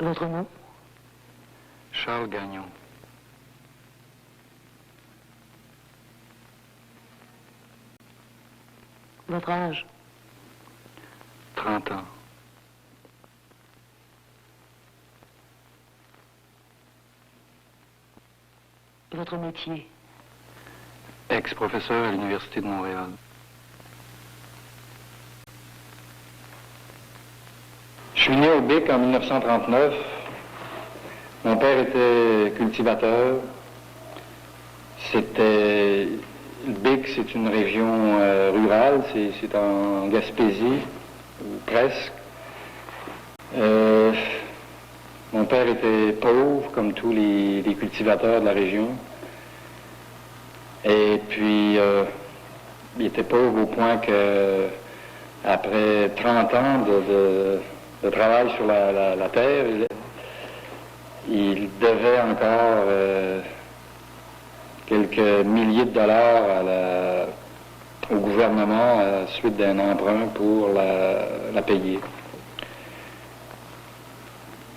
Votre nom? Charles Gagnon. Votre âge? 30 ans. Votre métier? Ex-professeur à l'Université de Montréal. Je suis né au Bic en 1939. Mon père était cultivateur. Le Bic, c'est une région rurale, c'est en Gaspésie, ou presque. Mon père était pauvre, comme tous les cultivateurs de la région. Et puis, il était pauvre au point que, après 30 ans de travail sur la terre, il devait encore quelques milliers de dollars au gouvernement à la suite d'un emprunt pour la payer.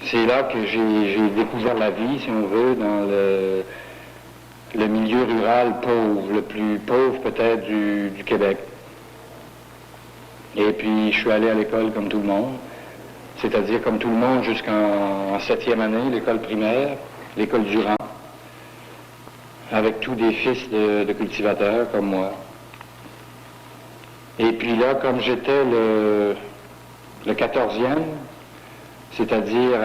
C'est là que j'ai découvert la vie, si on veut, dans le milieu rural pauvre, le plus pauvre peut-être du Québec. Et puis je suis allé à l'école comme tout le monde, c'est-à-dire comme tout le monde jusqu'en 7e année, l'école primaire, l'école Durand, avec tous des fils de cultivateurs comme moi. Et puis là, comme j'étais le 14e, c'est-à-dire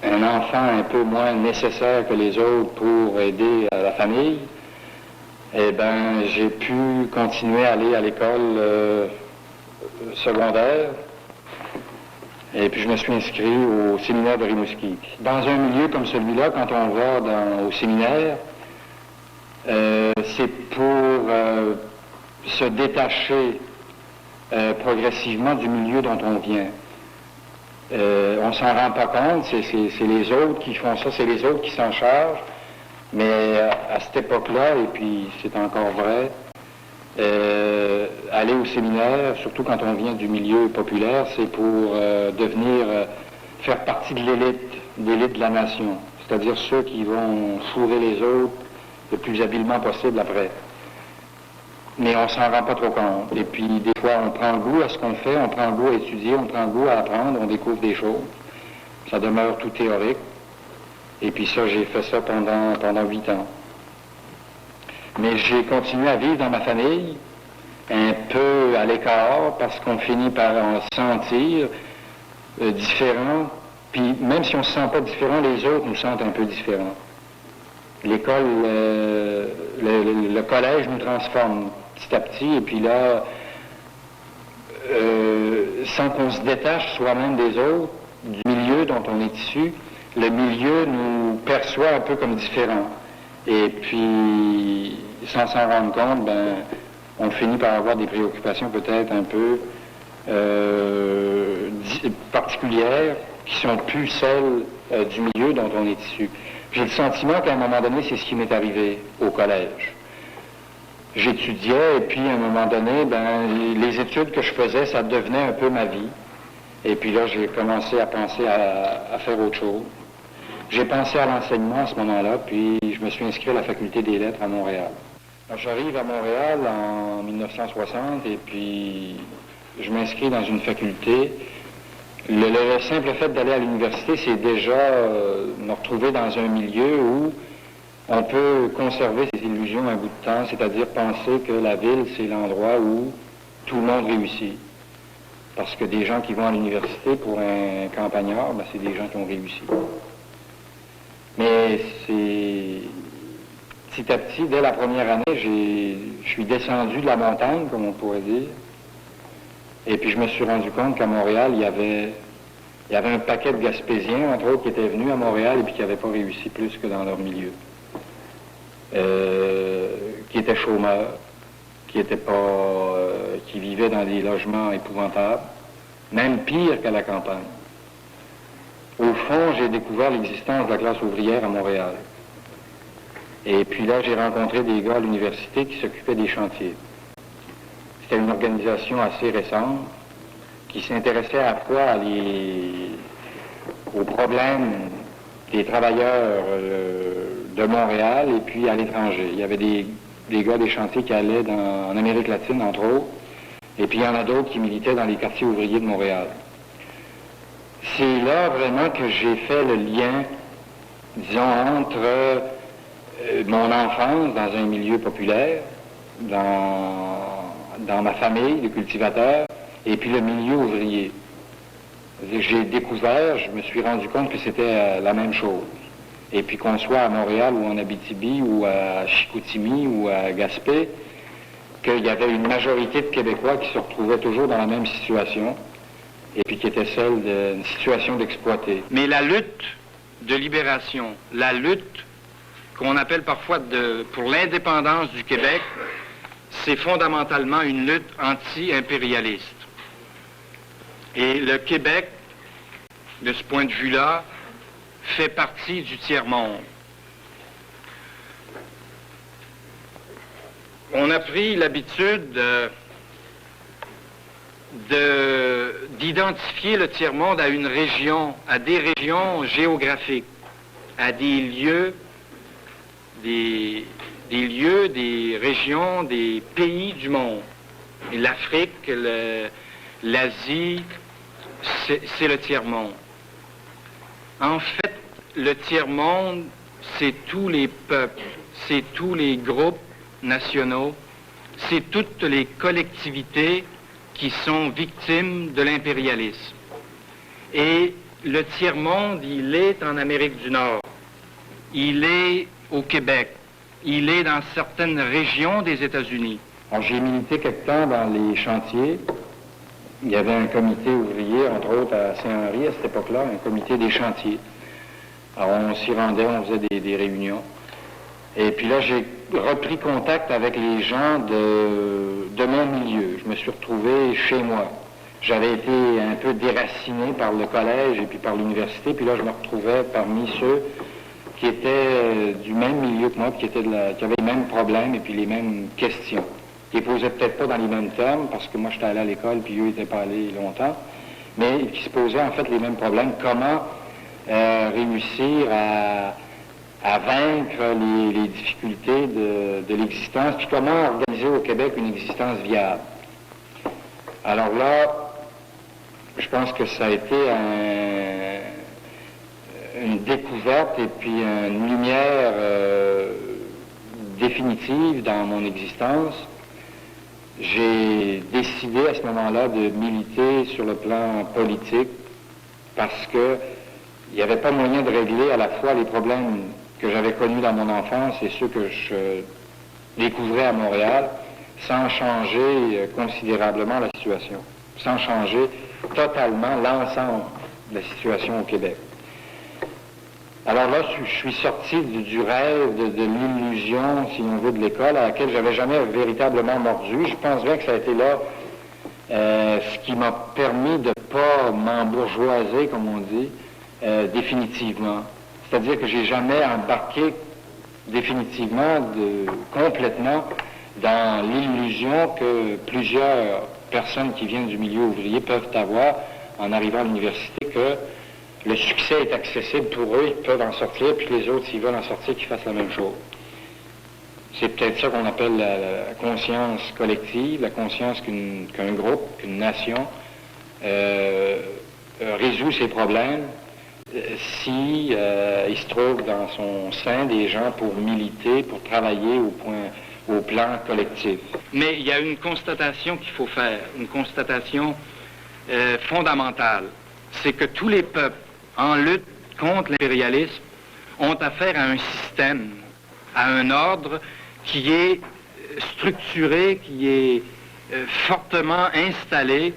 un enfant un peu moins nécessaire que les autres pour aider à la famille, eh bien, j'ai pu continuer à aller à l'école secondaire. Et puis je me suis inscrit au séminaire de Rimouski. Dans un milieu comme celui-là, quand on va au séminaire, c'est pour se détacher progressivement du milieu dont on vient. On s'en rend pas compte, c'est les autres qui font ça, c'est les autres qui s'en chargent, mais à cette époque-là, et puis c'est encore vrai, aller au séminaire, surtout quand on vient du milieu populaire, c'est pour faire partie de l'élite de la nation, c'est-à-dire ceux qui vont fourrer les autres le plus habilement possible après. Mais on s'en rend pas trop compte. Et puis, des fois, on prend goût à ce qu'on fait, on prend goût à étudier, on prend goût à apprendre, on découvre des choses. Ça demeure tout théorique. Et puis ça, j'ai fait ça pendant 8 ans. Mais j'ai continué à vivre dans ma famille, un peu à l'écart, parce qu'on finit par en sentir différent. Puis, même si on ne se sent pas différent, les autres nous sentent un peu différents. L'école, le collège nous transforme petit à petit, et puis là, sans qu'on se détache soi-même des autres, du milieu dont on est issu, le milieu nous perçoit un peu comme différents. Et puis, sans s'en rendre compte, ben, on finit par avoir des préoccupations peut-être un peu particulières, qui sont plus celles du milieu dont on est issu. J'ai le sentiment qu'à un moment donné, c'est ce qui m'est arrivé au collège. J'étudiais et puis à un moment donné, ben, les études que je faisais, ça devenait un peu ma vie. Et puis là, j'ai commencé à penser à faire autre chose. J'ai pensé à l'enseignement à ce moment-là, puis je me suis inscrit à la faculté des lettres à Montréal. Alors, j'arrive à Montréal en 1960 et puis je m'inscris dans une faculté. Le simple fait d'aller à l'université, c'est déjà me retrouver dans un milieu où on peut conserver ses illusions un bout de temps, c'est-à-dire penser que la ville, c'est l'endroit où tout le monde réussit. Parce que des gens qui vont à l'université pour un campagnard, ben, c'est des gens qui ont réussi. Mais petit à petit, dès la première année, je suis descendu de la montagne, comme on pourrait dire. Et puis je me suis rendu compte qu'à Montréal, il y avait un paquet de Gaspésiens, entre autres, qui étaient venus à Montréal et puis qui n'avaient pas réussi plus que dans leur milieu. Qui étaient chômeurs, qui vivaient dans des logements épouvantables, même pire qu'à la campagne. Au fond, j'ai découvert l'existence de la classe ouvrière à Montréal. Et puis là, j'ai rencontré des gars à l'université qui s'occupaient des chantiers. C'était une organisation assez récente qui s'intéressait à la fois aux problèmes des travailleurs de Montréal et puis à l'étranger. Il y avait des gars des chantiers qui allaient en Amérique latine, entre autres, et puis il y en a d'autres qui militaient dans les quartiers ouvriers de Montréal. C'est là vraiment que j'ai fait le lien, disons, entre mon enfance dans un milieu populaire, dans ma famille de cultivateurs, et puis le milieu ouvrier. J'ai découvert, je me suis rendu compte que c'était la même chose. Et puis qu'on soit à Montréal ou en Abitibi ou à Chicoutimi ou à Gaspé, qu'il y avait une majorité de Québécois qui se retrouvaient toujours dans la même situation, et puis qui était celle d'une situation d'exploité. Mais la lutte de libération, la lutte qu'on appelle parfois pour l'indépendance du Québec, c'est fondamentalement une lutte anti-impérialiste. Et le Québec, de ce point de vue-là, fait partie du tiers-monde. On a pris l'habitude d'identifier le tiers-monde à une région, à des régions géographiques, à des lieux, des régions, des pays du monde. Et l'Afrique, l'Asie, c'est le tiers-monde. En fait, le tiers-monde, c'est tous les peuples, c'est tous les groupes nationaux, c'est toutes les collectivités qui sont victimes de l'impérialisme. Et le tiers-monde, il est en Amérique du Nord, il est au Québec, il est dans certaines régions des États-Unis. J'ai milité quelque temps dans les chantiers. Il y avait un comité ouvrier, entre autres à Saint-Henri à cette époque-là, un comité des chantiers. Alors on s'y rendait, on faisait des réunions. Et puis là, j'ai repris contact avec les gens de mon milieu. Je me suis retrouvé chez moi. J'avais été un peu déraciné par le collège et puis par l'université, puis là, je me retrouvais parmi ceux qui étaient du même milieu que moi, qui avaient les mêmes problèmes et puis les mêmes questions. Qui ne posaient peut-être pas dans les mêmes termes, parce que moi, j'étais allé à l'école, puis eux n'étaient pas allés longtemps, mais qui se posaient en fait les mêmes problèmes. Comment réussir à vaincre les difficultés de l'existence, puis comment organiser au Québec une existence viable. Alors là, je pense que ça a été une découverte et puis une lumière définitive dans mon existence. J'ai décidé à ce moment-là de militer sur le plan politique parce que il n'y avait pas moyen de régler à la fois les problèmes que j'avais connus dans mon enfance et ceux que je découvrais à Montréal sans changer considérablement la situation, sans changer totalement l'ensemble de la situation au Québec. Alors là, je suis sorti du rêve, de l'illusion, si on veut, de l'école, à laquelle j'avais jamais véritablement mordu. Je pense bien que ça a été là ce qui m'a permis de ne pas m'embourgeoiser, comme on dit, définitivement. C'est-à-dire que j'ai jamais embarqué définitivement, complètement, dans l'illusion que plusieurs personnes qui viennent du milieu ouvrier peuvent avoir en arrivant à l'université, que le succès est accessible pour eux, ils peuvent en sortir, puis les autres, s'ils veulent en sortir, qu'ils fassent la même chose. C'est peut-être ça qu'on appelle la conscience collective, la conscience qu'un groupe, qu'une nation résout ses problèmes si il se trouve dans son sein des gens pour militer, pour travailler au plan collectif. Mais il y a une constatation qu'il faut faire, une constatation fondamentale, c'est que tous les peuples en lutte contre l'impérialisme ont affaire à un système, à un ordre qui est structuré, qui est fortement installé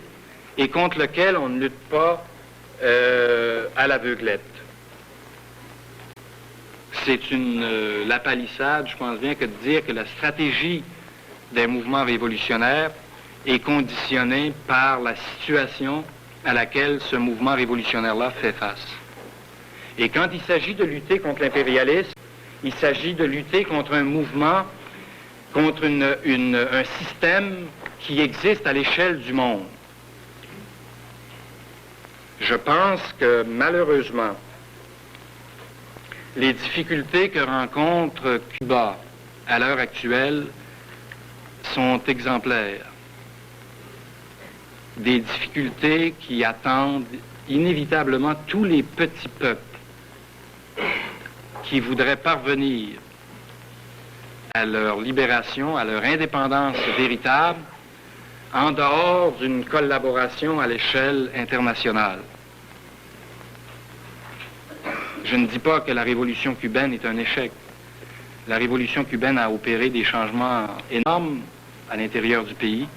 et contre lequel on ne lutte pas à l'aveuglette. C'est la palissade, je pense bien, que de dire que la stratégie des mouvements révolutionnaires est conditionnée par la situation à laquelle ce mouvement révolutionnaire-là fait face. Et quand il s'agit de lutter contre l'impérialisme, il s'agit de lutter contre un mouvement, contre un système qui existe à l'échelle du monde. Je pense que malheureusement, les difficultés que rencontre Cuba à l'heure actuelle sont exemplaires. Des difficultés qui attendent inévitablement tous les petits peuples qui voudraient parvenir à leur libération, à leur indépendance véritable, en dehors d'une collaboration à l'échelle internationale. Je ne dis pas que la révolution cubaine est un échec. La révolution cubaine a opéré des changements énormes à l'intérieur du pays,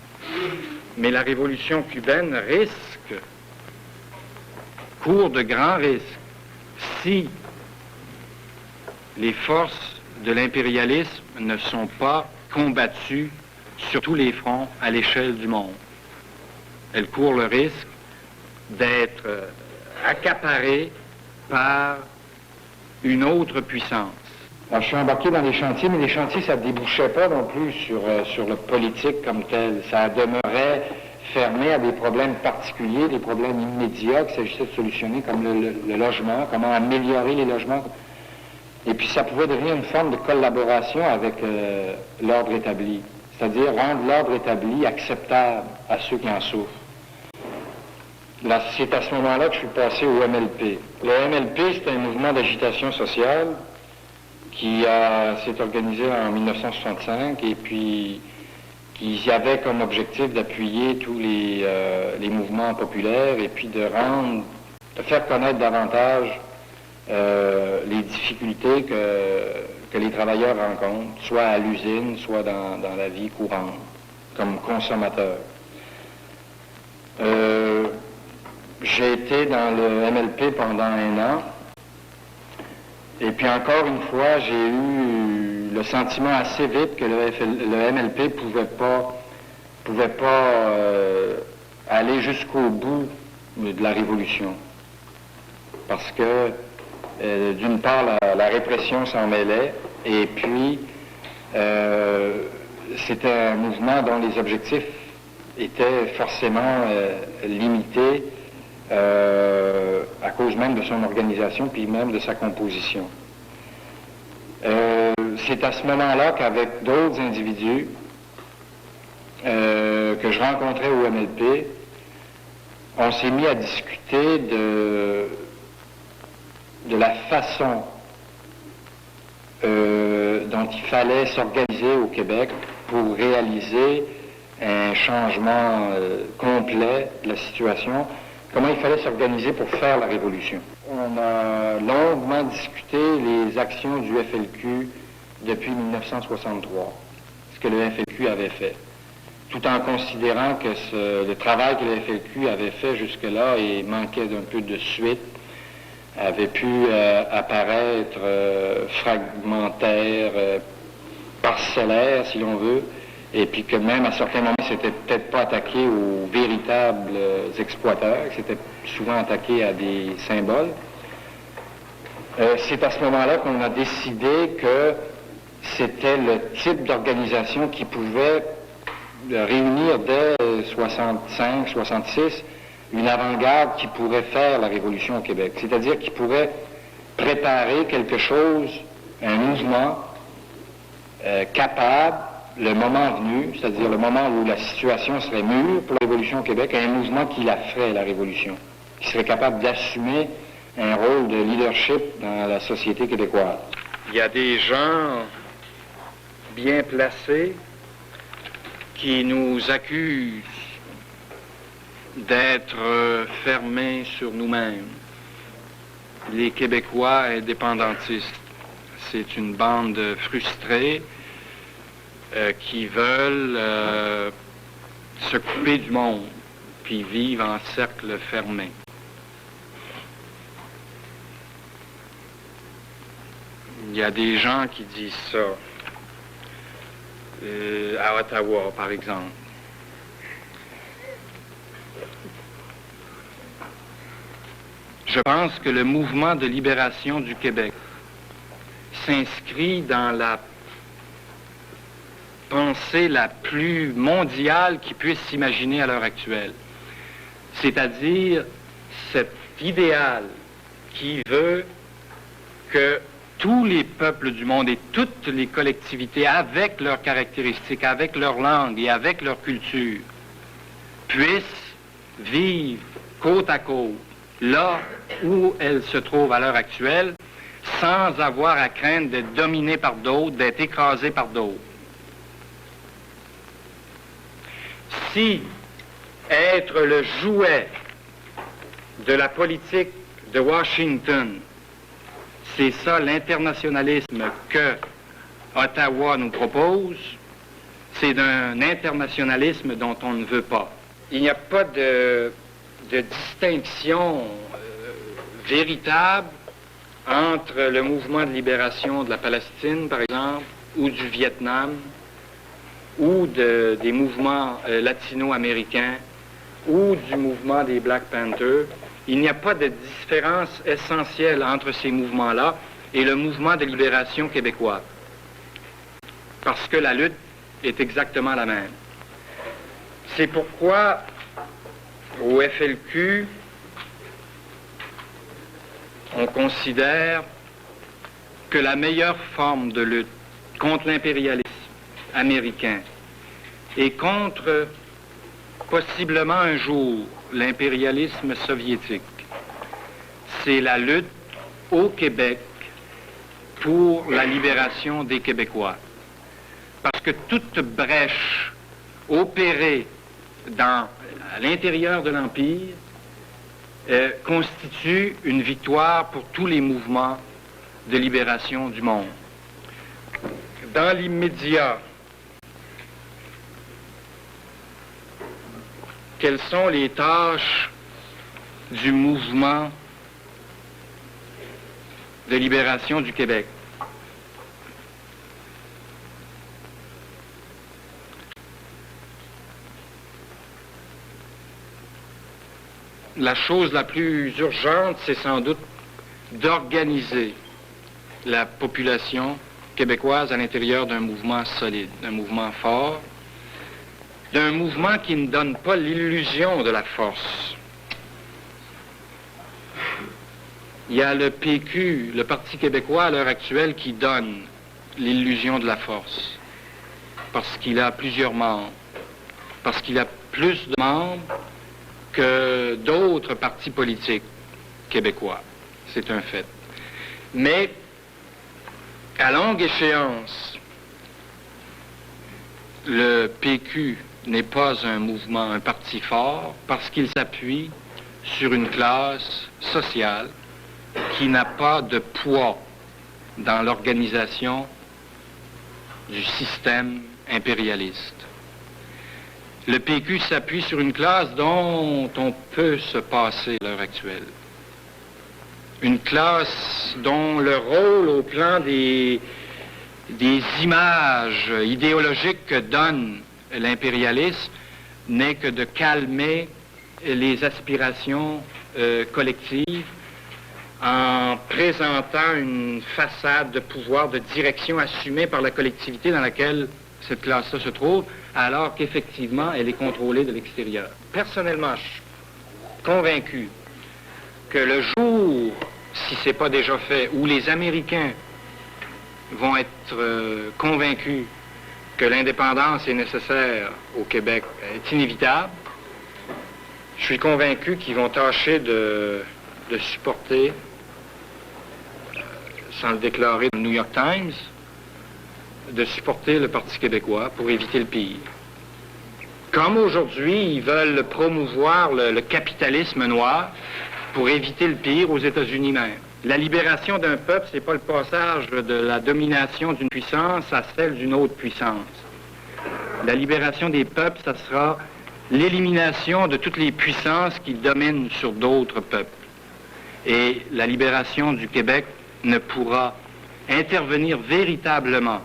mais la révolution cubaine court de grands risques si les forces de l'impérialisme ne sont pas combattues sur tous les fronts à l'échelle du monde. Elle court le risque d'être accaparée par une autre puissance. Alors, je suis embarqué dans les chantiers, mais les chantiers, ça ne débouchait pas non plus sur le politique comme tel. Ça demeurait fermé à des problèmes particuliers, des problèmes immédiats qu'il s'agissait de solutionner, comme le logement, comment améliorer les logements. Et puis ça pouvait devenir une forme de collaboration avec l'ordre établi, c'est-à-dire rendre l'ordre établi acceptable à ceux qui en souffrent. Là, c'est à ce moment-là que je suis passé au MLP. Le MLP, c'est un mouvement d'agitation sociale qui s'est organisé en 1965 et puis qui avait comme objectif d'appuyer tous les mouvements populaires et puis de faire connaître davantage les difficultés que les travailleurs rencontrent, soit à l'usine, soit dans la vie courante, comme consommateurs. J'ai été dans le MLP pendant 1 an, et puis encore une fois, j'ai eu le sentiment assez vite que le MLP pouvait pas aller jusqu'au bout de la révolution. Parce que, d'une part, la répression s'en mêlait, et puis, c'était un mouvement dont les objectifs étaient forcément limités à cause même de son organisation, puis même de sa composition. C'est à ce moment-là qu'avec d'autres individus que je rencontrais au MLP, on s'est mis à discuter de la façon dont il fallait s'organiser au Québec pour réaliser un changement complet de la situation, comment il fallait s'organiser pour faire la révolution. On a longuement discuté les actions du FLQ depuis 1963, ce que le FLQ avait fait, tout en considérant que le travail que le FLQ avait fait jusque-là et manquait d'un peu de suite, avait pu apparaître fragmentaire, parcellaire, si l'on veut, et puis que même à certains moments, c'était peut-être pas attaqué aux véritables exploiteurs, que c'était souvent attaqué à des symboles. C'est à ce moment-là qu'on a décidé que c'était le type d'organisation qui pouvait réunir dès 65, 66, une avant-garde qui pourrait faire la révolution au Québec, c'est-à-dire qui pourrait préparer quelque chose, un mouvement capable, le moment venu, c'est-à-dire le moment où la situation serait mûre pour la révolution au Québec, un mouvement qui la ferait, la révolution, qui serait capable d'assumer un rôle de leadership dans la société québécoise. Il y a des gens bien placés qui nous accusent d'être fermés sur nous-mêmes. Les Québécois indépendantistes, c'est une bande frustrée qui veulent se couper du monde, puis vivre en cercle fermé. Il y a des gens qui disent ça, à Ottawa, par exemple. Je pense que le mouvement de libération du Québec s'inscrit dans la pensée la plus mondiale qui puisse s'imaginer à l'heure actuelle. C'est-à-dire cet idéal qui veut que tous les peuples du monde et toutes les collectivités, avec leurs caractéristiques, avec leur langue et avec leur culture, puissent vivre côte à côte, là où elles se trouvent à l'heure actuelle, sans avoir à craindre d'être dominées par d'autres, d'être écrasées par d'autres. Si être le jouet de la politique de Washington, c'est ça l'internationalisme que Ottawa nous propose, c'est un internationalisme dont on ne veut pas. Il n'y a pas de distinction véritable entre le mouvement de libération de la Palestine, par exemple, ou du Vietnam, ou des mouvements latino-américains, ou du mouvement des Black Panthers. Il n'y a pas de différence essentielle entre ces mouvements-là et le mouvement de libération québécois, parce que la lutte est exactement la même. C'est pourquoi, au FLQ, on considère que la meilleure forme de lutte contre l'impérialisme américain et contre, possiblement un jour, l'impérialisme soviétique, c'est la lutte au Québec pour la libération des Québécois. Parce que toute brèche opérée à l'intérieur de l'Empire constitue une victoire pour tous les mouvements de libération du monde. Dans l'immédiat, quelles sont les tâches du mouvement de libération du Québec? La chose la plus urgente, c'est sans doute d'organiser la population québécoise à l'intérieur d'un mouvement solide, d'un mouvement fort, d'un mouvement qui ne donne pas l'illusion de la force. Il y a le PQ, le Parti québécois à l'heure actuelle, qui donne l'illusion de la force, parce qu'il a plusieurs membres, parce qu'il a plus de membres que d'autres partis politiques québécois. C'est un fait. Mais, à longue échéance, le PQ n'est pas un mouvement, un parti fort, parce qu'il s'appuie sur une classe sociale qui n'a pas de poids dans l'organisation du système impérialiste. Le PQ s'appuie sur une classe dont on peut se passer à l'heure actuelle. Une classe dont le rôle au plan des images idéologiques que donne l'impérialisme n'est que de calmer les aspirations collectives en présentant une façade de pouvoir, de direction assumée par la collectivité dans laquelle cette classe-là se trouve, alors qu'effectivement, elle est contrôlée de l'extérieur. Personnellement, je suis convaincu que le jour, si ce n'est pas déjà fait, où les Américains vont être convaincus que l'indépendance est nécessaire au Québec, est inévitable, je suis convaincu qu'ils vont tâcher de supporter, sans le déclarer dans le New York Times, de supporter le Parti québécois pour éviter le pire. Comme aujourd'hui, ils veulent promouvoir le capitalisme noir pour éviter le pire aux États-Unis même. La libération d'un peuple, c'est pas le passage de la domination d'une puissance à celle d'une autre puissance. La libération des peuples, ça sera l'élimination de toutes les puissances qui dominent sur d'autres peuples. Et la libération du Québec ne pourra intervenir véritablement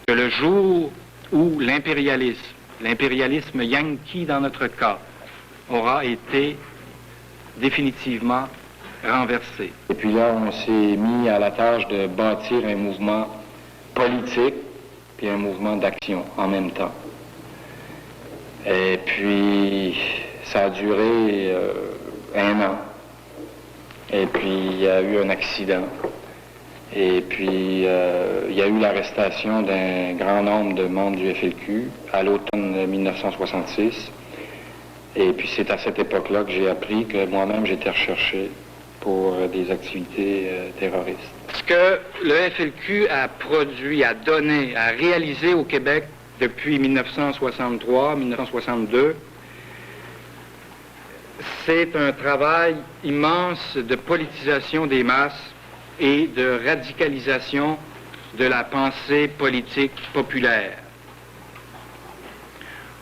que le jour où l'impérialisme yankee dans notre cas, aura été définitivement renversé. Et puis là, on s'est mis à la tâche de bâtir un mouvement politique puis un mouvement d'action en même temps. Et puis, ça a duré 1 an. Et puis, il y a eu un accident. Et puis, il y a eu l'arrestation d'un grand nombre de membres du FLQ à l'automne 1966. Et puis, c'est à cette époque-là que j'ai appris que moi-même, j'étais recherché pour des activités terroristes. Ce que le FLQ a produit, a donné, a réalisé au Québec depuis 1963-1962, c'est un travail immense de politisation des masses et de radicalisation de la pensée politique populaire.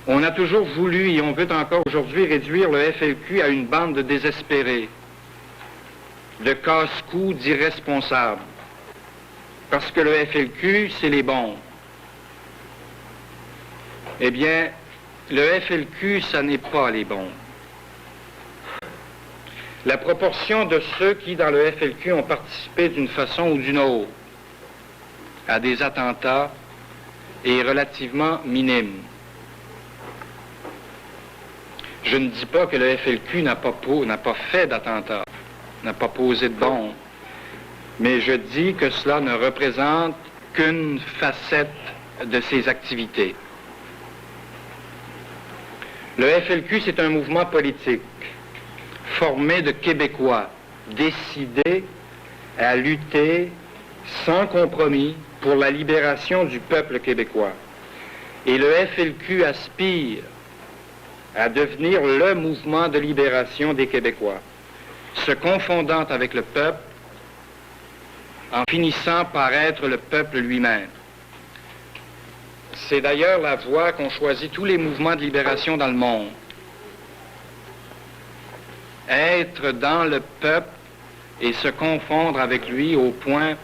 On a toujours voulu, et on veut encore aujourd'hui, réduire le FLQ à une bande de désespérés, de casse-cou, d'irresponsables. Parce que le FLQ, c'est les bons. Eh bien, le FLQ, ça n'est pas les bons. La proportion de ceux qui, dans le FLQ, ont participé d'une façon ou d'une autre à des attentats est relativement minime. Je ne dis pas que le FLQ n'a pas fait d'attentats, n'a pas posé de bombes, mais je dis que cela ne représente qu'une facette de ses activités. Le FLQ, c'est un mouvement politique formé de Québécois décidés à lutter sans compromis pour la libération du peuple québécois. Et le FLQ aspire à devenir le mouvement de libération des Québécois, se confondant avec le peuple, en finissant par être le peuple lui-même. C'est d'ailleurs la voie qu'ont choisi tous les mouvements de libération dans le monde. Être dans le peuple et se confondre avec lui au point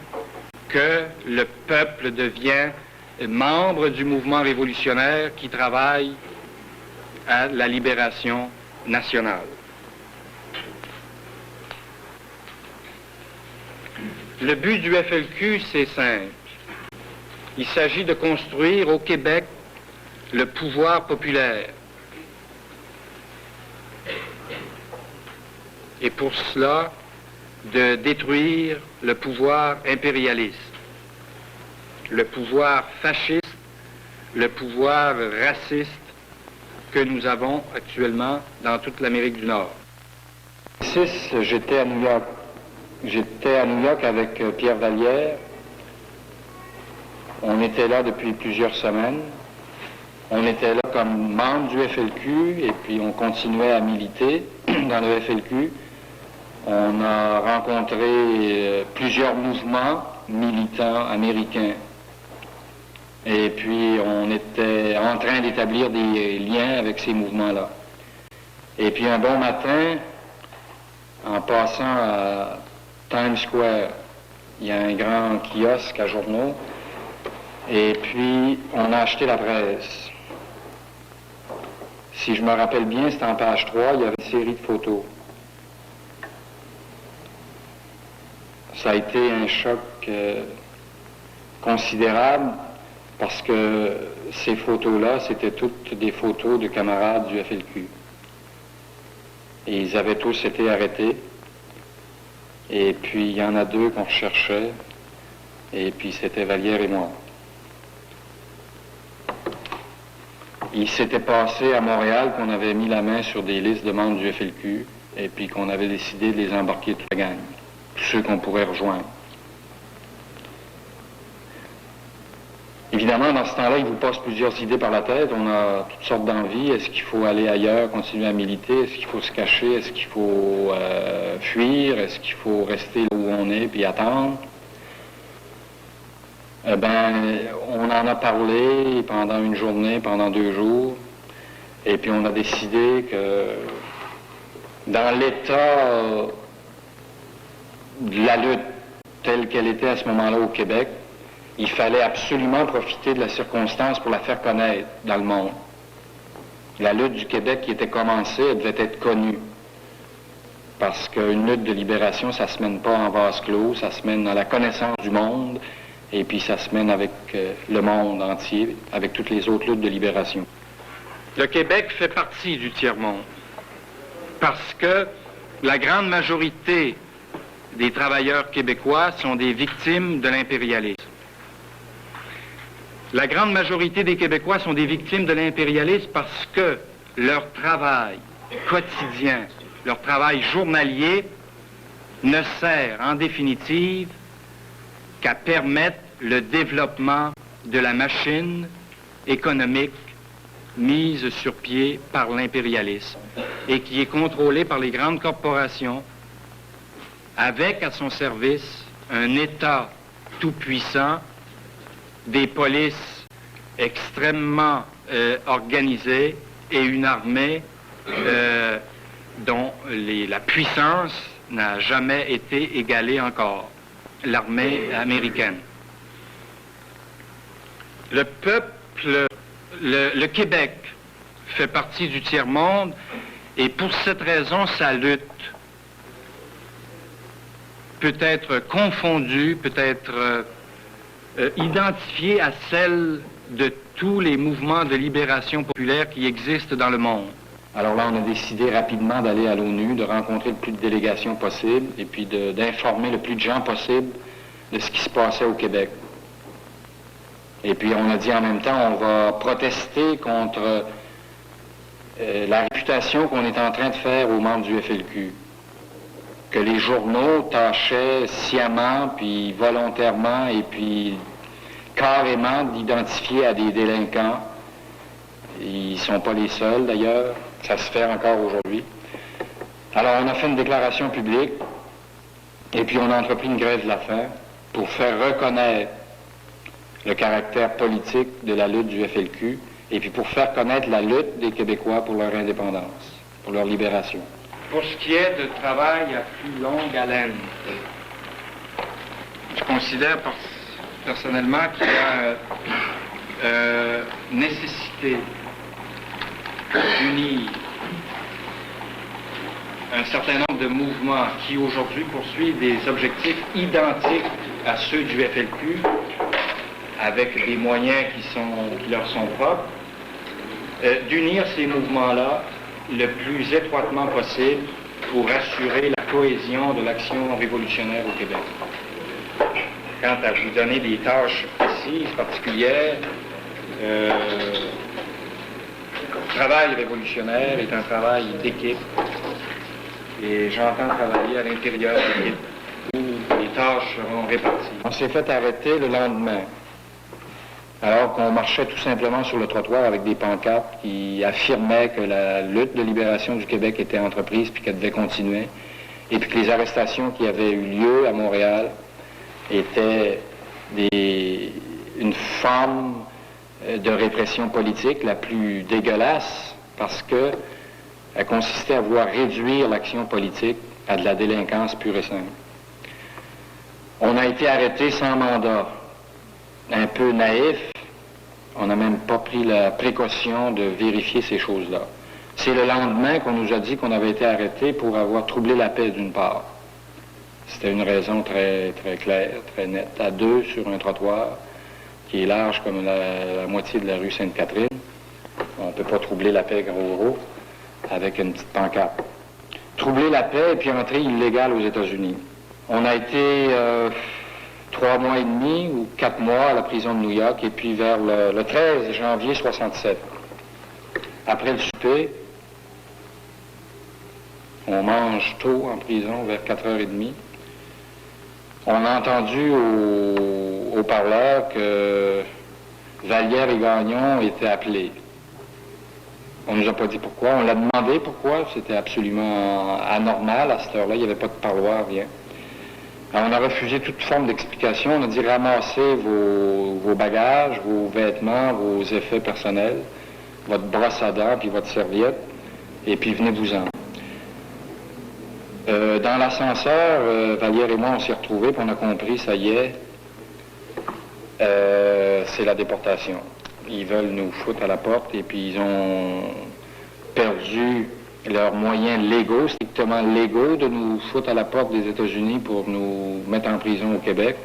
que le peuple devient membre du mouvement révolutionnaire qui travaille à la libération nationale. Le but du FLQ, c'est simple. Il s'agit de construire au Québec le pouvoir populaire. Et pour cela, de détruire le pouvoir impérialiste, le pouvoir fasciste, le pouvoir raciste que nous avons actuellement dans toute l'Amérique du Nord. J'étais à New York. J'étais à New York avec Pierre Vallière. On était là depuis plusieurs semaines. On était là comme membre du FLQ et puis on continuait à militer dans le FLQ. On a rencontré plusieurs mouvements militants américains. Et puis on était en train d'établir des liens avec ces mouvements-là. Et puis un bon matin, en passant à Times Square, il y a un grand kiosque à journaux, et puis on a acheté la presse. Si je me rappelle bien, c'était en page 3, il y avait une série de photos. Ça a été un choc considérable parce que ces photos-là, c'était toutes des photos de camarades du FLQ. Et ils avaient tous été arrêtés. Et puis, il y en a 2 qu'on recherchait. Et puis, c'était Vallière et moi. Il s'était passé à Montréal qu'on avait mis la main sur des listes de membres du FLQ et puis qu'on avait décidé de les embarquer toute la gang, tous ceux qu'on pourrait rejoindre. Évidemment, dans ce temps-là, il vous passe plusieurs idées par la tête. On a toutes sortes d'envies. Est-ce qu'il faut aller ailleurs, continuer à militer? Est-ce qu'il faut se cacher? Est-ce qu'il faut fuir? Est-ce qu'il faut rester là où on est puis attendre? On en a parlé pendant une journée, pendant 2 jours. Et puis on a décidé que dans l'état de la lutte telle qu'elle était à ce moment-là au Québec, il fallait absolument profiter de la circonstance pour la faire connaître dans le monde. La lutte du Québec qui était commencée, elle devait être connue. Parce qu'une lutte de libération, ça se mène pas en vase clos, ça se mène dans la connaissance du monde, et puis ça se mène avec le monde entier, avec toutes les autres luttes de libération. Le Québec fait partie du tiers-monde, parce que la grande majorité des travailleurs québécois sont des victimes de l'impérialisme. La grande majorité des Québécois sont des victimes de l'impérialisme parce que leur travail quotidien, leur travail journalier ne sert en définitive qu'à permettre le développement de la machine économique mise sur pied par l'impérialisme et qui est contrôlée par les grandes corporations avec à son service un État tout-puissant, des polices extrêmement organisées et une armée dont la puissance n'a jamais été égalée encore, l'armée américaine. Le peuple, le Québec fait partie du tiers-monde et pour cette raison, sa lutte peut être confondue, peut être identifiée à celle de tous les mouvements de libération populaire qui existent dans le monde. Alors là, on a décidé rapidement d'aller à l'ONU, de rencontrer le plus de délégations possible et puis d'informer le plus de gens possible de ce qui se passait au Québec. Et puis on a dit en même temps, on va protester contre la réputation qu'on est en train de faire aux membres du FLQ. Que les journaux tâchaient sciemment, puis volontairement, et puis carrément d'identifier à des délinquants. Ils ne sont pas les seuls d'ailleurs, ça se fait encore aujourd'hui. Alors on a fait une déclaration publique, et puis on a entrepris une grève de la faim pour faire reconnaître le caractère politique de la lutte du FLQ, et puis pour faire connaître la lutte des Québécois pour leur indépendance, pour leur libération. Pour ce qui est de travail à plus longue haleine, je considère personnellement qu'il y a nécessité d'unir un certain nombre de mouvements qui aujourd'hui poursuivent des objectifs identiques à ceux du FLQ, avec des moyens qui leur sont propres, d'unir ces mouvements-là le plus étroitement possible pour assurer la cohésion de l'action révolutionnaire au Québec. Quant à vous donner des tâches précises, particulières, le travail révolutionnaire est un travail d'équipe et j'entends travailler à l'intérieur de l'équipe où les tâches seront réparties. On s'est fait arrêter le lendemain, alors qu'on marchait tout simplement sur le trottoir avec des pancartes qui affirmaient que la lutte de libération du Québec était entreprise puis qu'elle devait continuer, et puis que les arrestations qui avaient eu lieu à Montréal étaient une forme de répression politique la plus dégueulasse parce qu'elle consistait à vouloir réduire l'action politique à de la délinquance pure et simple. On a été arrêtés sans mandat. Un peu naïf, on n'a même pas pris la précaution de vérifier ces choses-là. C'est le lendemain qu'on nous a dit qu'on avait été arrêtés pour avoir troublé la paix d'une part. C'était une raison très, très claire, très nette. À deux sur un trottoir qui est large comme la moitié de la rue Sainte-Catherine. On ne peut pas troubler la paix gros avec une petite pancarte. Troubler la paix et puis entrer illégale aux États-Unis. On a été 3 mois et demi ou 4 mois à la prison de New York, et puis vers le 13 janvier 67, après le souper, on mange tôt en prison, vers 4h30, on a entendu au parleur que Vallière et Gagnon étaient appelés. On ne nous a pas dit pourquoi, on l'a demandé pourquoi, c'était absolument anormal à cette heure-là, il n'y avait pas de parloir, rien. Alors, on a refusé toute forme d'explication. On a dit ramassez vos bagages, vos vêtements, vos effets personnels, votre brosse à dents puis votre serviette, et puis venez-vous-en. Dans l'ascenseur, Vallière et moi, on s'est retrouvés, puis on a compris, ça y est, c'est la déportation. Ils veulent nous foutre à la porte, et puis ils ont perdu leurs moyens légaux, strictement légaux, de nous foutre à la porte des États-Unis pour nous mettre en prison au Québec.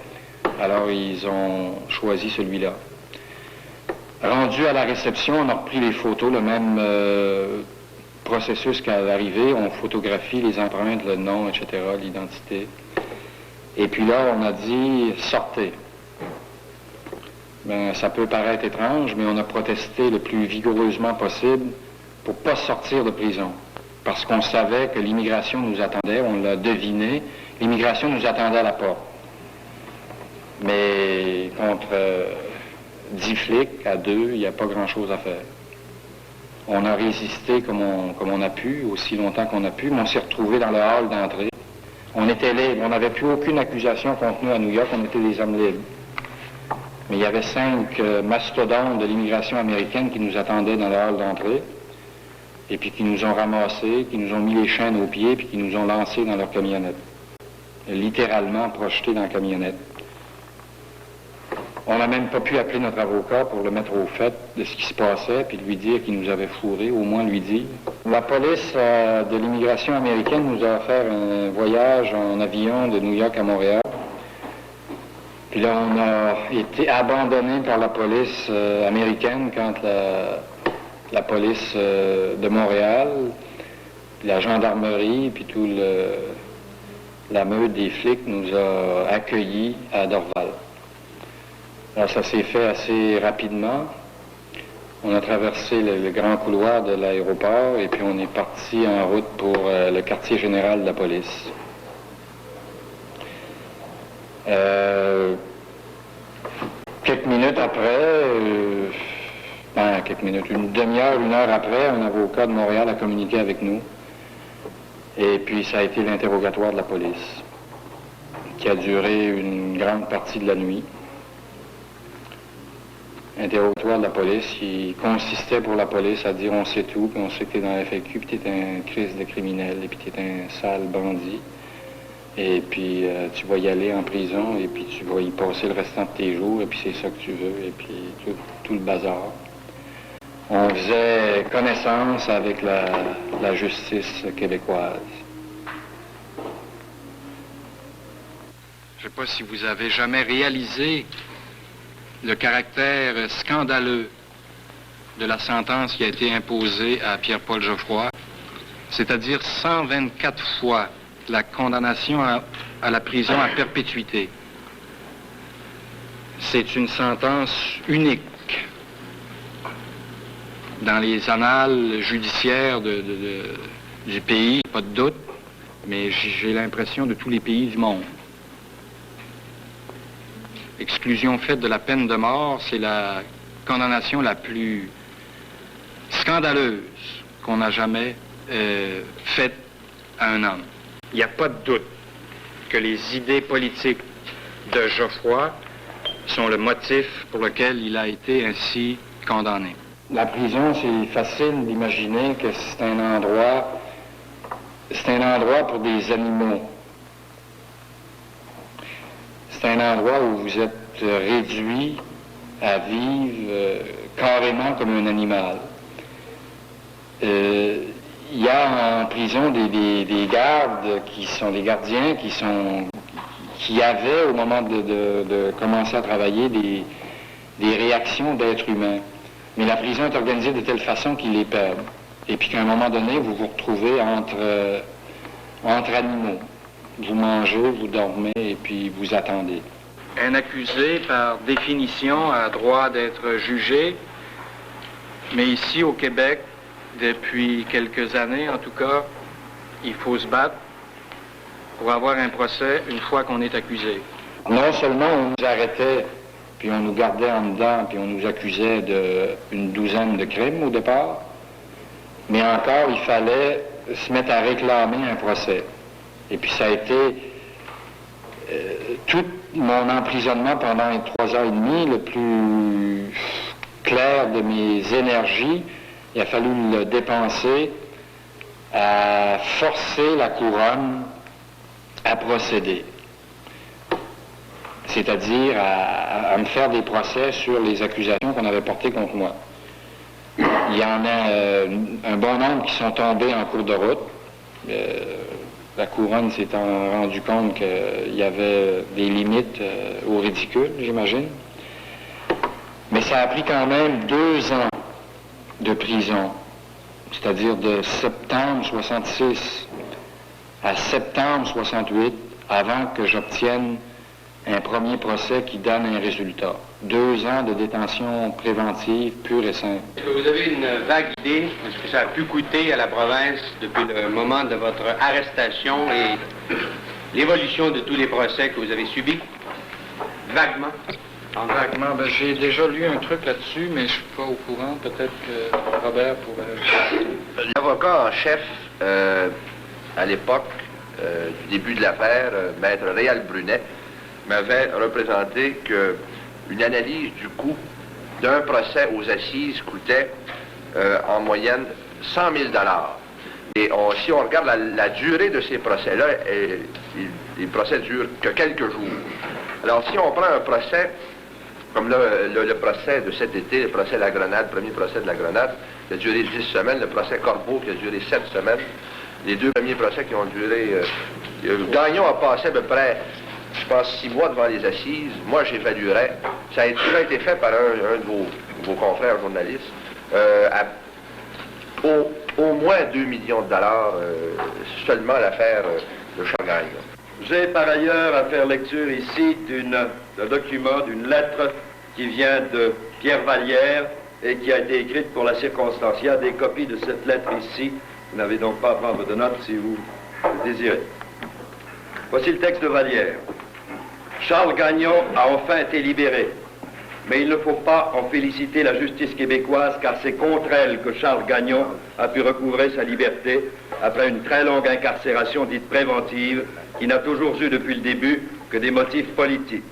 Alors, ils ont choisi celui-là. Rendu à la réception, on a repris les photos, le même processus qu'à l'arrivée, on photographie les empreintes, le nom, etc., l'identité. Et puis là, on a dit « sortez ». Ben, ça peut paraître étrange, mais on a protesté le plus vigoureusement possible pour ne pas sortir de prison. Parce qu'on savait que l'immigration nous attendait, on l'a deviné, l'immigration nous attendait à la porte. Mais contre 10 flics à 2, il n'y a pas grand-chose à faire. On a résisté comme on a pu, aussi longtemps qu'on a pu, mais on s'est retrouvés dans le hall d'entrée. On était libres, on n'avait plus aucune accusation contre nous à New York, on était des hommes libres. Mais il y avait 5 mastodontes de l'immigration américaine qui nous attendaient dans le hall d'entrée, et puis qui nous ont ramassés, qui nous ont mis les chaînes aux pieds, puis qui nous ont lancés dans leur camionnette. Littéralement projetés dans la camionnette. On n'a même pas pu appeler notre avocat pour le mettre au fait de ce qui se passait, puis lui dire qu'il nous avait fourrés, au moins lui dire. La police de l'immigration américaine nous a offert un voyage en avion de New York à Montréal. Puis là, on a été abandonnés par la police américaine quand la police de Montréal, puis la gendarmerie, puis tout la meute des flics nous a accueillis à Dorval. Alors, ça s'est fait assez rapidement. On a traversé le grand couloir de l'aéroport et puis on est parti en route pour le quartier général de la police. Quelques minutes après, une demi-heure, 1 heure après, un avocat de Montréal a communiqué avec nous. Et puis ça a été l'interrogatoire de la police, qui a duré une grande partie de la nuit. Interrogatoire de la police qui consistait pour la police à dire on sait tout, puis on sait que t'es dans la FAQ, puis t'es un Christ de criminel, et puis t'es un sale bandit. Et puis tu vas y aller en prison, et puis tu vas y passer le restant de tes jours, et puis c'est ça que tu veux, et puis tout le bazar. On faisait connaissance avec la justice québécoise. Je ne sais pas si vous avez jamais réalisé le caractère scandaleux de la sentence qui a été imposée à Pierre-Paul Geoffroy, c'est-à-dire 124 fois la condamnation à la prison à perpétuité. C'est une sentence unique dans les annales judiciaires du pays, pas de doute, mais j'ai l'impression de tous les pays du monde. L'exclusion faite de la peine de mort, c'est la condamnation la plus scandaleuse qu'on a jamais faite à un homme. Il n'y a pas de doute que les idées politiques de Geoffroy sont le motif pour lequel il a été ainsi condamné. La prison, c'est facile d'imaginer que c'est un endroit pour des animaux. C'est un endroit où vous êtes réduit à vivre carrément comme un animal. Il y a en prison des gardes qui sont des gardiens qui avaient, au moment de commencer à travailler, des réactions d'êtres humains. Mais la prison est organisée de telle façon qu'ils les perdent. Et puis qu'à un moment donné, vous vous retrouvez entre animaux. Vous mangez, vous dormez et puis vous attendez. Un accusé, par définition, a droit d'être jugé, mais ici au Québec, depuis quelques années en tout cas, il faut se battre pour avoir un procès une fois qu'on est accusé. Non seulement on nous arrêtait, puis on nous gardait en dedans, puis on nous accusait d'une douzaine de crimes au départ, mais encore il fallait se mettre à réclamer un procès. Et puis ça a été tout mon emprisonnement pendant les 3 heures et demie, le plus clair de mes énergies. Il a fallu le dépenser à forcer la couronne à procéder. C'est-à-dire à me faire des procès sur les accusations qu'on avait portées contre moi. Il y en a un bon nombre qui sont tombés en cours de route. La couronne s'est rendu compte qu'il y avait des limites au ridicule, j'imagine. Mais ça a pris quand même 2 ans de prison c'est-à-dire de septembre 66 à septembre 68, avant que j'obtienne un premier procès qui donne un résultat. 2 ans de détention préventive pure et simple. Est-ce que vous avez une vague idée de ce que ça a pu coûter à la province depuis le moment de votre arrestation et l'évolution de tous les procès que vous avez subis? Vaguement. Vaguement, j'ai déjà lu un truc là-dessus, mais je ne suis pas au courant. Peut-être que Robert pourrait... L'avocat en chef, à l'époque du début de l'affaire, Maître Réal Brunet, m'avait représenté qu'une analyse du coût d'un procès aux assises coûtait en moyenne 100 000 $. Et si on regarde la durée de ces procès-là, les procès durent que quelques jours. Alors si on prend un procès, comme le procès de cet été, le procès de la Grenade, le premier procès de la Grenade, qui a duré 10 semaines, le procès Corbeau qui a duré 7 semaines, les 2 premiers procès qui ont duré... Gagnon a passé à peu près, je pense, 6 mois devant les assises. Moi, j'évaluerais. Ça a déjà été fait par un de vos confrères journalistes. Au moins 2 millions de $, seulement l'affaire de Charles Gagnon. J'ai par ailleurs à faire lecture ici d'un document, d'une lettre qui vient de Pierre Vallière et qui a été écrite pour la circonstance. Il y a des copies de cette lettre ici. Vous n'avez donc pas à prendre de notes si vous le désirez. Voici le texte de Vallière. Charles Gagnon a enfin été libéré. Mais il ne faut pas en féliciter la justice québécoise, car c'est contre elle que Charles Gagnon a pu recouvrer sa liberté après une très longue incarcération dite préventive, qui n'a toujours eu depuis le début que des motifs politiques.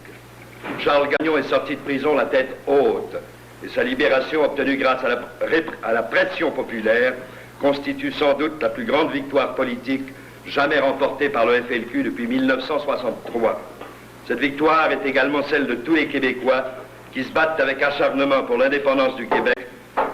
Charles Gagnon est sorti de prison la tête haute, et sa libération, obtenue grâce à la pression populaire, constitue sans doute la plus grande victoire politique jamais remportée par le FLQ depuis 1963. Cette victoire est également celle de tous les Québécois qui se battent avec acharnement pour l'indépendance du Québec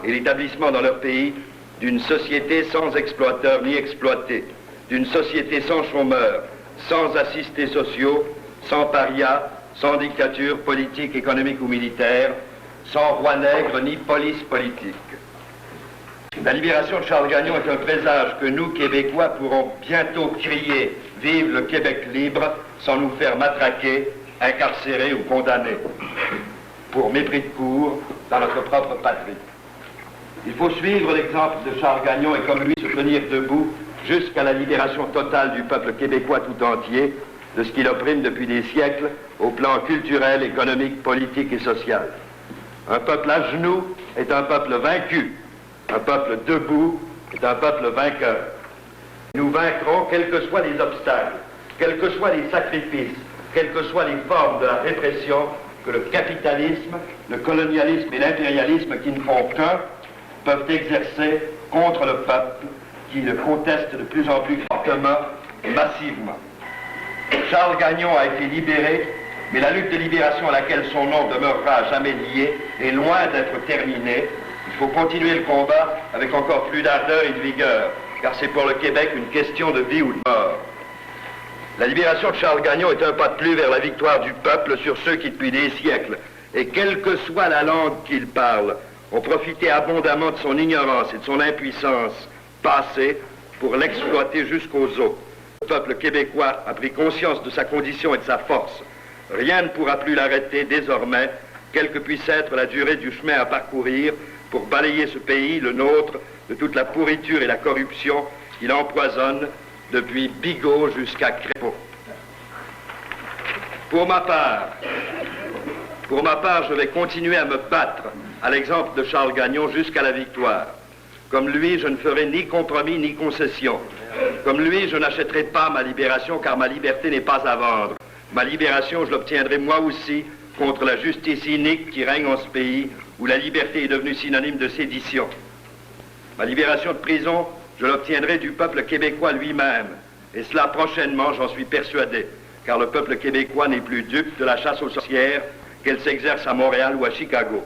et l'établissement dans leur pays d'une société sans exploiteurs ni exploités, d'une société sans chômeurs, sans assistés sociaux, sans parias, sans dictature politique, économique ou militaire, sans roi nègre ni police politique. La libération de Charles Gagnon est un présage que nous, Québécois, pourrons bientôt crier « Vive le Québec libre » sans nous faire matraquer, incarcérer ou condamner pour mépris de cour dans notre propre patrie. Il faut suivre l'exemple de Charles Gagnon et comme lui se tenir debout jusqu'à la libération totale du peuple québécois tout entier de ce qu'il opprime depuis des siècles au plan culturel, économique, politique et social. Un peuple à genoux est un peuple vaincu. Un peuple debout est un peuple vainqueur. Nous vaincrons quels que soient les obstacles, quels que soient les sacrifices, quelles que soient les formes de la répression que le capitalisme, le colonialisme et l'impérialisme qui ne font qu'un peuvent exercer contre le peuple qui le conteste de plus en plus fortement et massivement. Charles Gagnon a été libéré, mais la lutte de libération à laquelle son nom demeurera à jamais lié est loin d'être terminée. Il faut continuer le combat avec encore plus d'ardeur et de vigueur, car c'est pour le Québec une question de vie ou de mort. La libération de Charles Gagnon est un pas de plus vers la victoire du peuple sur ceux qui, depuis des siècles, et quelle que soit la langue qu'ils parlent, ont profité abondamment de son ignorance et de son impuissance passée pour l'exploiter jusqu'aux os. Le peuple québécois a pris conscience de sa condition et de sa force. Rien ne pourra plus l'arrêter désormais, quelle que puisse être la durée du chemin à parcourir pour balayer ce pays, le nôtre, de toute la pourriture et la corruption qui l'empoisonne depuis Bigot jusqu'à Crépeau. Pour ma part, je vais continuer à me battre à l'exemple de Charles Gagnon jusqu'à la victoire. Comme lui, je ne ferai ni compromis ni concession. Comme lui, je n'achèterai pas ma libération car ma liberté n'est pas à vendre. Ma libération, je l'obtiendrai moi aussi contre la justice inique qui règne en ce pays où la liberté est devenue synonyme de sédition. Ma libération de prison, je l'obtiendrai du peuple québécois lui-même. Et cela prochainement, j'en suis persuadé, car le peuple québécois n'est plus dupe de la chasse aux sorcières qu'elle s'exerce à Montréal ou à Chicago.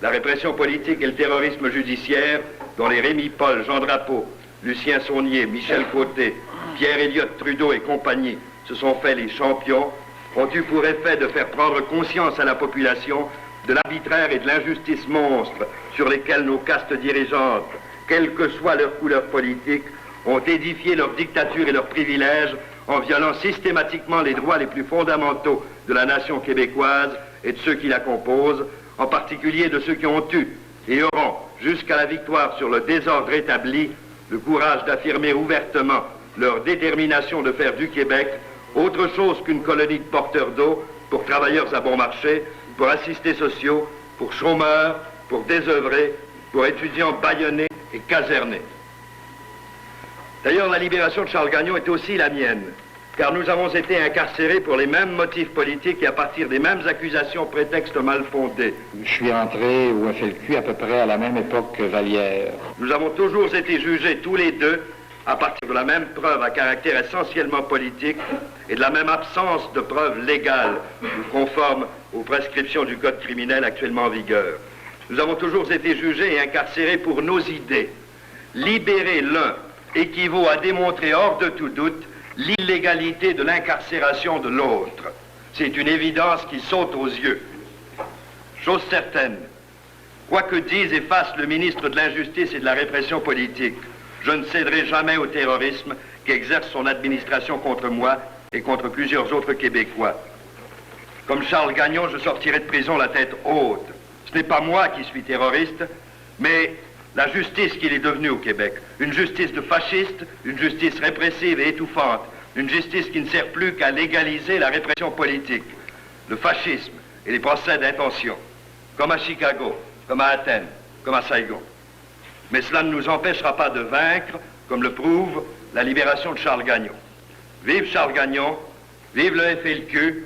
La répression politique et le terrorisme judiciaire, dont les Rémi Paul, Jean Drapeau, Lucien Saunier, Michel Côté, Pierre-Éliott Trudeau et compagnie se sont faits les champions, ont eu pour effet de faire prendre conscience à la population de l'arbitraire et de l'injustice monstre sur lesquels nos castes dirigeantes, quelle que soit leur couleur politique, ont édifié leur dictature et leurs privilèges en violant systématiquement les droits les plus fondamentaux de la nation québécoise et de ceux qui la composent, en particulier de ceux qui ont eu et auront, jusqu'à la victoire sur le désordre établi, le courage d'affirmer ouvertement leur détermination de faire du Québec autre chose qu'une colonie de porteurs d'eau pour travailleurs à bon marché, pour assistés sociaux, pour chômeurs, pour désœuvrés, pour étudiants bâillonnés et casernés. D'ailleurs, la libération de Charles Gagnon est aussi la mienne, car nous avons été incarcérés pour les mêmes motifs politiques et à partir des mêmes accusations prétextes mal fondés. Je suis entré au FLQ à peu près à la même époque que Vallière. Nous avons toujours été jugés tous les deux à partir de la même preuve à caractère essentiellement politique et de la même absence de preuves légales ou conformes aux prescriptions du Code criminel actuellement en vigueur. Nous avons toujours été jugés et incarcérés pour nos idées. Libérer l'un équivaut à démontrer hors de tout doute l'illégalité de l'incarcération de l'autre. C'est une évidence qui saute aux yeux. Chose certaine, quoi que dise et fasse le ministre de l'Injustice et de la Répression politique, je ne céderai jamais au terrorisme qu'exerce son administration contre moi et contre plusieurs autres Québécois. Comme Charles Gagnon, je sortirai de prison la tête haute. Ce n'est pas moi qui suis terroriste, mais la justice qu'il est devenu au Québec. Une justice de fascistes, une justice répressive et étouffante, une justice qui ne sert plus qu'à légaliser la répression politique, le fascisme et les procès d'intention, comme à Chicago, comme à Athènes, comme à Saigon. Mais cela ne nous empêchera pas de vaincre, comme le prouve la libération de Charles Gagnon. Vive Charles Gagnon, vive le FLQ,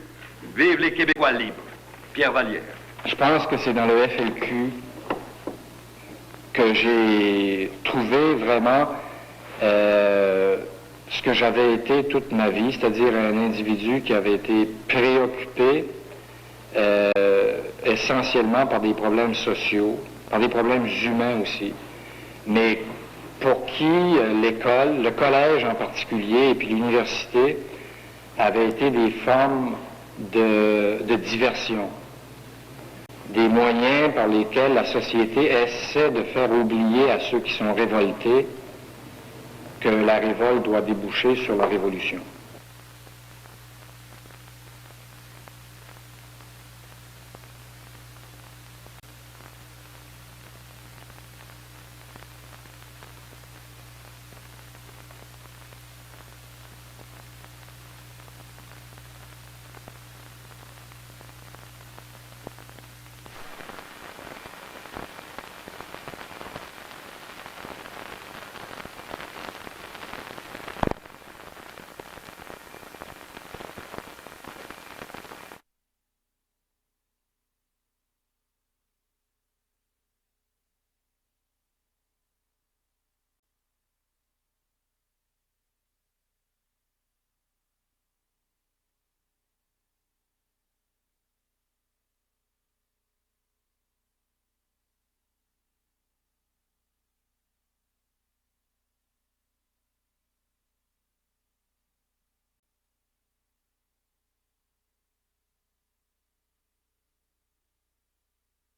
vive les Québécois libres. Pierre Vallière. Je pense que c'est dans le FLQ que j'ai trouvé vraiment ce que j'avais été toute ma vie, c'est-à-dire un individu qui avait été préoccupé essentiellement par des problèmes sociaux, par des problèmes humains aussi, mais pour qui l'école, le collège en particulier, et puis l'université, avaient été des formes de diversion, des moyens par lesquels la société essaie de faire oublier à ceux qui sont révoltés que la révolte doit déboucher sur la révolution.